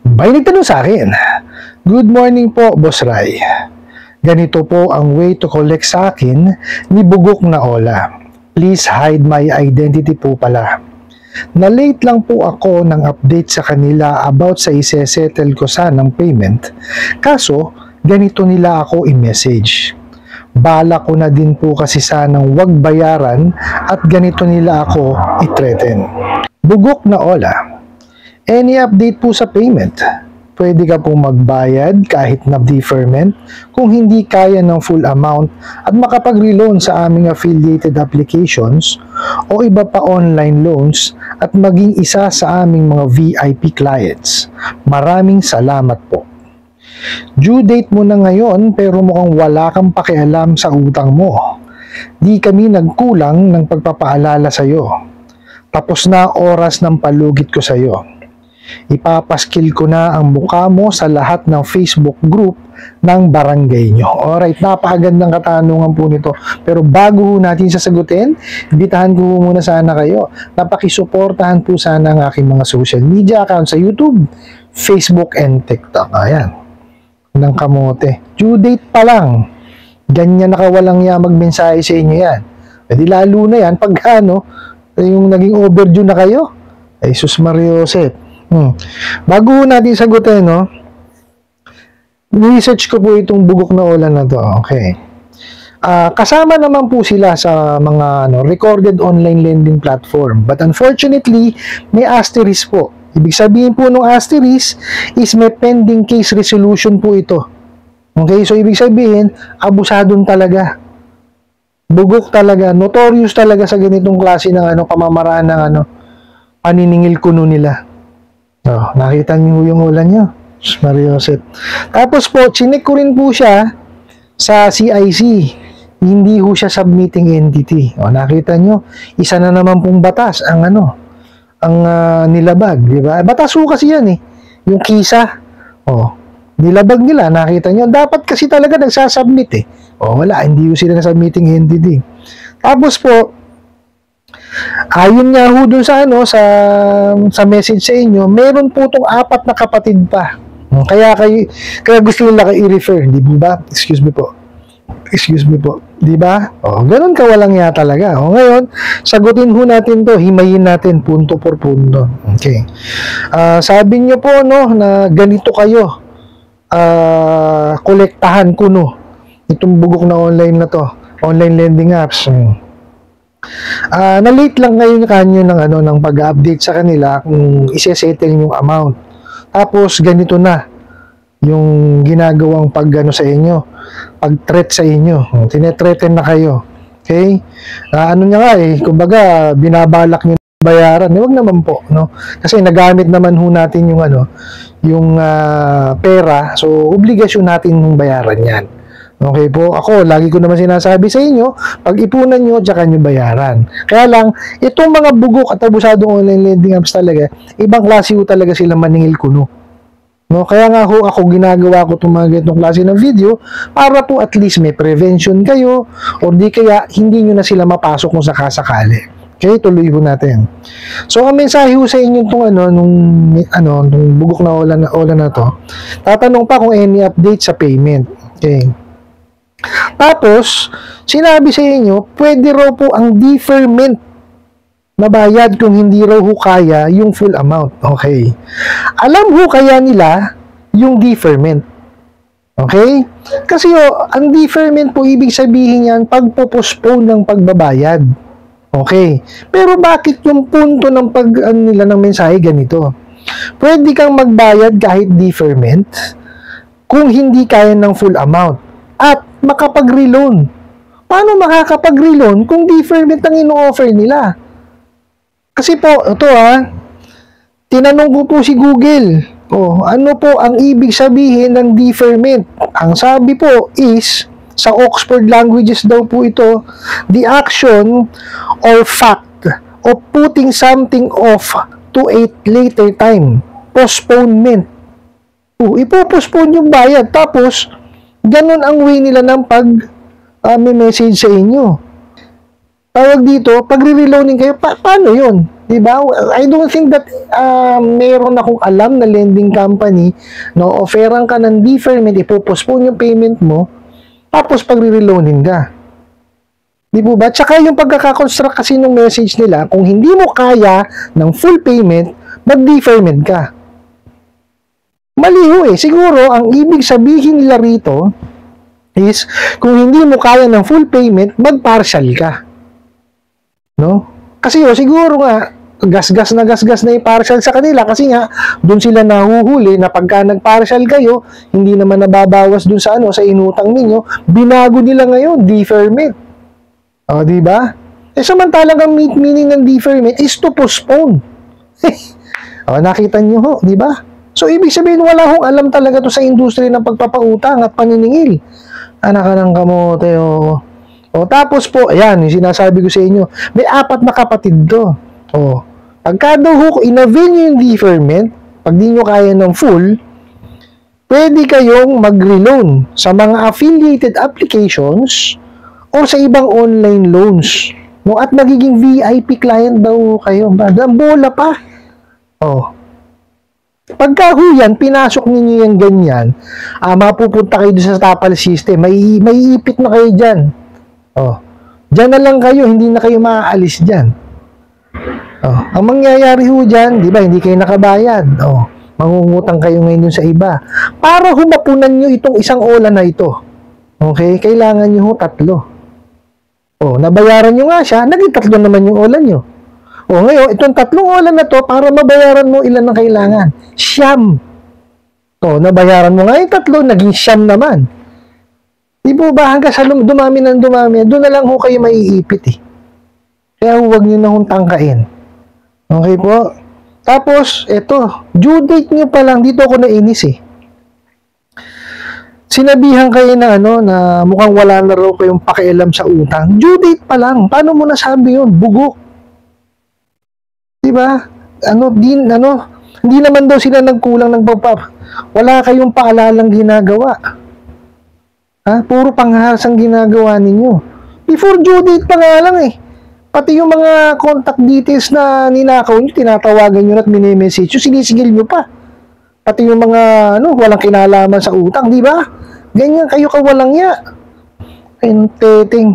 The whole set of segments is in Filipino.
May nagtanong sa akin, "Good morning po, Boss Ray. Ganito po ang way to collect sa akin ni Bugok na Ola. Please hide my identity po pala. Na-late lang po ako ng update sa kanila about sa isesettle ko sanang payment. Kaso, ganito nila ako i-message. Bala ko na din po kasi sanang wag bayaran at ganito nila ako i-threaten. Bugok na Ola, any update po sa payment? Pwede ka pong magbayad kahit na deferment kung hindi kaya ng full amount at makapag-reloan sa aming affiliated applications o iba pa online loans at maging isa sa aming mga VIP clients. Maraming salamat po. Due date mo na ngayon pero mukhang wala kang pakialam sa utang mo. Di kami nagkulang ng pagpapaalala sa iyo. Tapos na oras ng palugit ko sa iyo. Ipapaskil ko na ang mukha mo sa lahat ng Facebook group ng barangay nyo." Alright, napakagandang katanungan po nito. Pero bago natin sasagutin, bitahan ko muna sana kayo. Napakisuportahan po sana ang aking mga social media accounts sa YouTube, Facebook, and TikTok. Ayan, ng kamote. Due date pa lang. Ganyan nakawalang ya magmensahe sa inyo yan. Pwede lalo na yan pag yung naging overdue na kayo. Ay, sus Mario Joseph. Bago natin sagutin, research ko po itong Bugok na Ola na to. Okay. Kasama naman po sila sa mga recorded online lending platform. But unfortunately, may asterisk po. Ibig sabihin po ng asterisk is may pending case resolution po ito. Okay, so ibig sabihin, abusadon talaga. Bugok talaga, notorious talaga sa ganitong klase ng pamamaraan ng paniningil kuno nila. Nakita niyo yung ulan niyo, Mario Joseph. Tapos po, chinek ko rin po siya sa CIC. Hindi ho siya submitting entity. Nakita niyo, isa na naman pong batas ang nilabag, di ba? Batas ho kasi yan yung KISA. Nilabag nila, nakita niyo. Dapat kasi talaga nagsasubmit wala, hindi ho sila na submitting entity. Tapos po, ayon nga ho dun sa sa message sa inyo, meron po itong 4 na kapatid pa. Kaya gusto nila kayo i-refer, di ba? Excuse me po. Di ba? Ganun kawalang ya talaga. Ngayon, sagutin ho natin to, himayin natin punto por punto. Okay. Sabi niyo po na ganito kayo kolektahan ko itong Bugok na online na to, online lending apps. Na-late lang ngayon kanyo ng pag-update sa kanila kung ise-settle yung amount. Tapos ganito na yung ginagawang sa inyo, pag-threat sa inyo. Tine-threaten na kayo. Okay? Niya nga kumbaga binabalak niyo bayaran. Huwag naman po, Kasi nagamit naman ho natin yung pera. So obligasyon natin yung bayaran 'yan. Okay po, ako, lagi ko naman sinasabi sa inyo, pag-ipunan nyo, tsaka nyo bayaran. Kaya lang, itong mga bugok at abusadong online lending apps talaga, ibang klase ho talaga sila maningil kuno. Kaya nga ho, ako ginagawa ko itong mga ganitong klase ng video, para po at least may prevention kayo, o di kaya, hindi nyo na sila mapasok kung sakasakali. Okay, tuloy ho natin. So, ang mensahe ho sa inyo itong nung Bugok na Ola na to, tatanong pa kung any update sa payment. Okay. Tapos, sinabi sa inyo, pwede raw po ang deferment mabayad kung hindi raw ho kaya yung full amount. Okay. Alam ho kaya nila yung deferment. Okay? Kasi ang deferment po, ibig sabihin yan, pagpo-postpone ng pagbabayad. Okay. Pero bakit yung punto ng nila ng mensahe ganito? Pwede kang magbayad kahit deferment kung hindi kaya ng full amount. At makapag-reloan. Paano makakapag-reloan kung deferment ang ino-offer nila? Kasi po, ito tinanong ko po si Google. Ano po ang ibig sabihin ng deferment? Ang sabi po is, sa Oxford Languages daw po ito, the action or fact of putting something off to a later time. Postponement. Ipo-postpone yung bayad. Tapos, ganun ang way nila ng may message sa inyo. Tawag dito, pag re-reloaning kayo, paano yun? Diba? I don't think that meron akong alam na lending company, no, offeran ka ng deferment, ipopostpone yung payment mo, tapos pagre-reloanin ka. Di po ba? Tsaka yung pagkakakonstruct kasi ng message nila, kung hindi mo kaya ng full payment, mag-deferment ka. Maliho eh. Siguro, ang ibig sabihin nila rito is, kung hindi mo kaya ng full payment, mag-partial ka. No? Kasi siguro nga, gasgas na yung partial sa kanila kasi nga, doon sila nahuhuli na pagka nag-partial kayo, hindi naman nababawas doon sa sa inutang ninyo, binago nila ngayon, deferment. O, di ba? Samantalang ang meaning ng deferment is to postpone. O, nakita niyo ho, di ba? So, ibig sabihin, wala hong alam talaga to sa industry ng pagpapautang at paniningil. Anak ka ng kamote, o. O, tapos po, ayan, yung sinasabi ko sa inyo, may 4 na kapatid to. O, pagka daw ho, in-avail nyo yung deferment, pag di nyo kaya ng full, pwede kayong mag-reloan sa mga affiliated applications o sa ibang online loans. No, at magiging VIP client daw kayo. Ang bola pa. O, pagka ho yan, pinasok ninyo yung ganyan, mapupunta kayo sa tapal system, may ipit na kayo dyan. Oh, dyan na lang kayo, hindi na kayo maaalis dyan. Oh, ang mangyayari ho dyan, di ba, hindi kayo nakabayad. Oh, mangungutang kayo ngayon sa iba. Para humapunan nyo itong isang ola na ito. Okay, kailangan nyo ho 3. Oh, nabayaran nyo nga siya, naging 3 naman yung ola nyo. Oh, ngayon, itong 3 ola na to, para mabayaran mo ilan ang kailangan. 9. Oh, nabayaran mo nga yung 3, naging 9 naman. Di po ba, hanggang sa dumami ng dumami, doon na lang ho kayo maiipit eh. Kaya huwag nyo na hong tangkain. Okay po? Tapos, eto, due date nyo pa lang, dito ako nainis eh. Sinabihan kayo na na mukhang wala na raw kayong pakialam sa utang. Due date pa lang. Paano mo nasabi yun? Bugok. Di ba? Hindi naman daw sila nagkulang ng pagpap. Wala kayong paalalang ginagawa. Ha? Puro pangharas ang ginagawa ninyo. Before due date pa nga lang eh. Pati yung mga contact details na ninakaw nyo, tinatawagan nyo at mini-message nyo, sinisigil nyo pa. Pati yung mga walang kinalaman sa utang, di ba? Ganyan kayo kawalang ya. Enteting.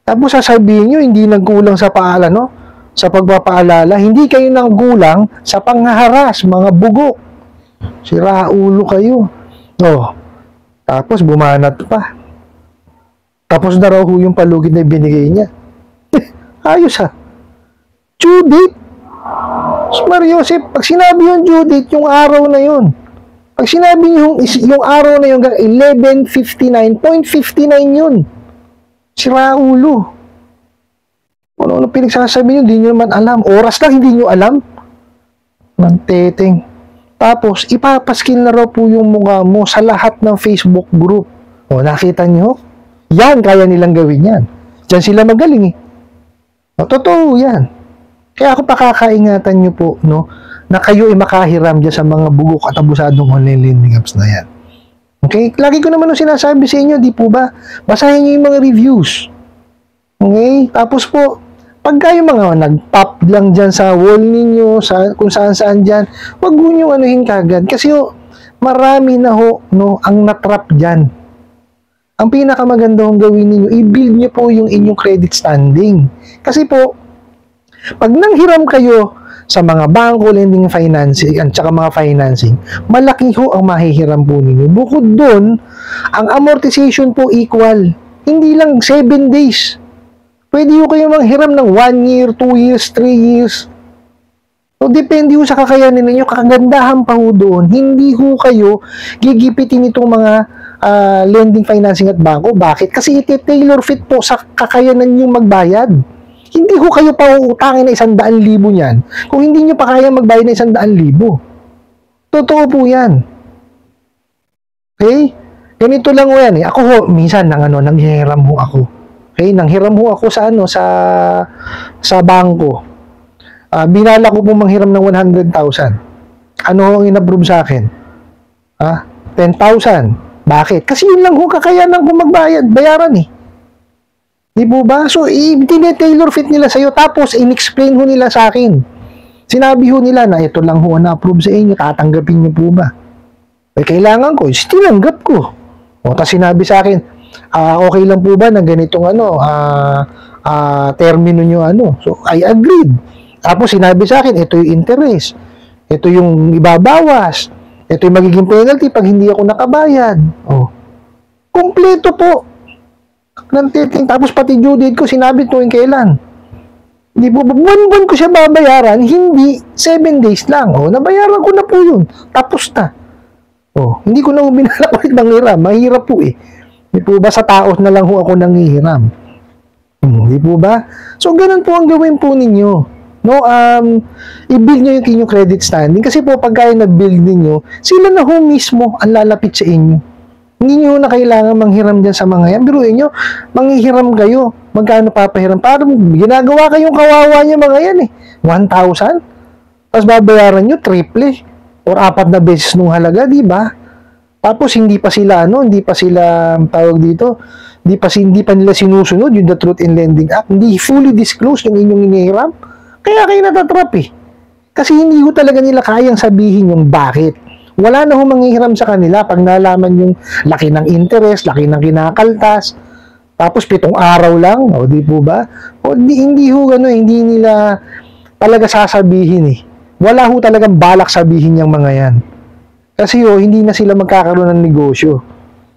Tapos sasabihin nyo, hindi nagkulang sa sa pagpapaalala. Hindi kayo nagkulang sa panghaharas, mga bugok. Sira ulo kayo. Oh. Tapos bumanat pa. Tapos na raw yung palugid na binigay niya. Ayos ha. Due date. Mariosep, pag sinabi yung due date, yung araw na yun. Pag sinabi yung araw na yun, 11:59.59 yun. Sira ulo. Ano pinagsasabi nyo, hindi nyo naman alam. Oras lang, hindi nyo alam. Manteteng. Tapos, ipapaskil na raw po yung mukha mo sa lahat ng Facebook group. O, nakita nyo? Yan, kaya nilang gawin yan. Diyan sila magaling eh. O, totoo yan. Kaya ako pakakaingatan nyo po, na kayo ay makahiram dyan sa mga bugok at abusadong online lending apps na yan. Okay? Lagi ko naman sinasabi sa inyo, di po ba? Basahin nyo yung mga reviews. Okay? Tapos po, pagka yung mga nag-pop lang dyan sa wall ninyo, kung saan-saan dyan, wag mo nyo anuhin kagad. Kasi marami na ang natrap dyan. Ang pinakamaganda hong gawin ninyo, i-build nyo po yung inyong credit standing. Kasi po, pag nanghiram kayo sa mga bangko, lending, financing, at saka mga financing, malaki ho ang mahihiram po ninyo. Bukod doon, ang amortization po equal. Hindi lang 7 days. Pwede ho kayo manghiram ng 1 year, 2 years, 3 years. So, depende ho sa kakayanin ninyo. Kagandahan pa ho doon. Hindi ho kayo gigipitin itong mga lending, financing at bangko. Bakit? Kasi iti-tailor fit po sa kakayanan nyo magbayad. Hindi ho kayo pauutangin na 100,000 niyan kung hindi nyo pa kaya magbayad na 100,000. Totoo po yan. Okay? Ganito lang ho yan eh. Ako ho, minsan nanghiram ho ako. Okay, nanghiram ho ako sa sa bangko. Binala ko pong manghiram ng 100,000. Ano ho ang in-approve sa akin? 10,000. Bakit? Kasi yun lang ho kakayanan ko magbayad, bayaran eh. Di po ba? So, tinetailor fit nila sa'yo, tapos in-explain ho nila sa akin. Sinabi ho nila na ito lang ho na-approve sa inyo, tatanggapin niyo po ba? Eh, kailangan ko, tinanggap ko. O, tapos sinabi sa akin, okay lang po ba na ganitong termino nyo So, I agreed. Tapos sinabi sa akin, ito yung interest. Ito yung ibabawas. Ito yung magiging penalty pag hindi ako nakabayad. O, kumpleto po. Tapos pati due date ko, sinabi tuwing kailan. Hindi po, buwan-buwan ko siya babayaran, hindi 7 days lang. O, nabayaran ko na po yun. Tapos na. O, hindi ko na binalak ulit manghiram. Mahirap po eh. Hindi po ba sa taos na lang ho ako nanghihiram? Hindi po ba? So, ganun po ang gawin po ninyo. No, i-build nyo yung inyong credit standing. Kasi po, pag kayo nag-build ninyo, sila na ho mismo ang lalapit sa inyo. Hindi nyo na kailangan manghiram dyan sa mga yan. Biruin nyo, manghihiram kayo. Magkano papahiram? Parang ginagawa kayong kawawa niya mga yan eh. 1,000? Tapos babayaran nyo, triple. Or 4 na beses nung halaga, di ba? Tapos hindi pa sila, tawag dito, hindi pa nila sinusunod yung The Truth in Lending Act. Hindi fully disclosed yung inyong inihiram. Kaya kayo natatrap eh. Kasi hindi ko talaga nila kayang sabihin yung bakit. Wala na ho manghihiram sa kanila pag nalaman yung laki ng interest, laki ng kinakaltas. Tapos 7 araw lang, o di po ba? O hindi ho hindi nila talaga sasabihin eh. Wala ho talagang balak sabihin yung mga yan. Kasi hindi na sila magkakaroon ng negosyo.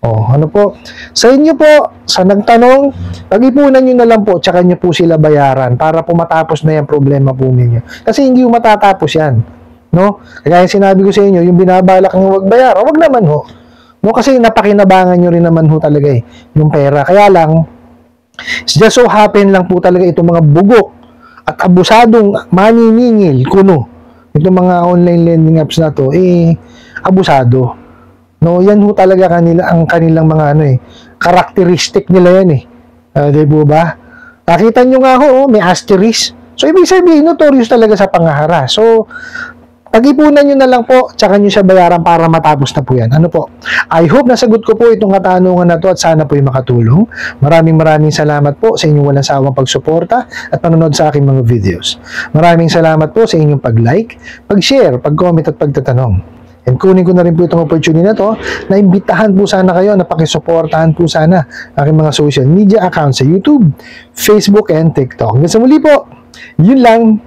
Ano po? Sa inyo po, sa nagtanong, pag-ipunan nyo na lang po, tsaka nyo po sila bayaran para po matapos na yung problema po ninyo. Kasi hindi ho matatapos yan. No? Kaya sinabi ko sa inyo, yung binabalak ng wag bayaran, wag naman ho. No, kasi napakinabangan nyo rin naman ho talaga eh, yung pera. Kaya lang, just so happen lang po talaga itong mga bugok at abusadong maniningil kuno. Itong mga online lending apps na to, abusado. No, yan ho talaga ang kanilang mga karakteristik nila yan eh. Di po ba? Nakita nyo nga ho, may asterisk. So, ibig sabihin, notorious talaga sa pangahara. So, pag-ipunan nyo na lang po, tsaka nyo siya bayaran para matapos na po yan. Ano po? I hope nasagot ko po itong katanungan na to at sana po yung makatulong. Maraming salamat po sa inyong walang sawang pagsuporta at panonood sa aking mga videos. Maraming salamat po sa inyong pag-like, pag-share, pag-comment at pagtatanong. And kunin ko na rin po itong opportunity na to na imbitahan po sana kayo na pakisuportahan po sana aking mga social media accounts sa YouTube, Facebook, and TikTok. Hanggang sa muli po, yun lang.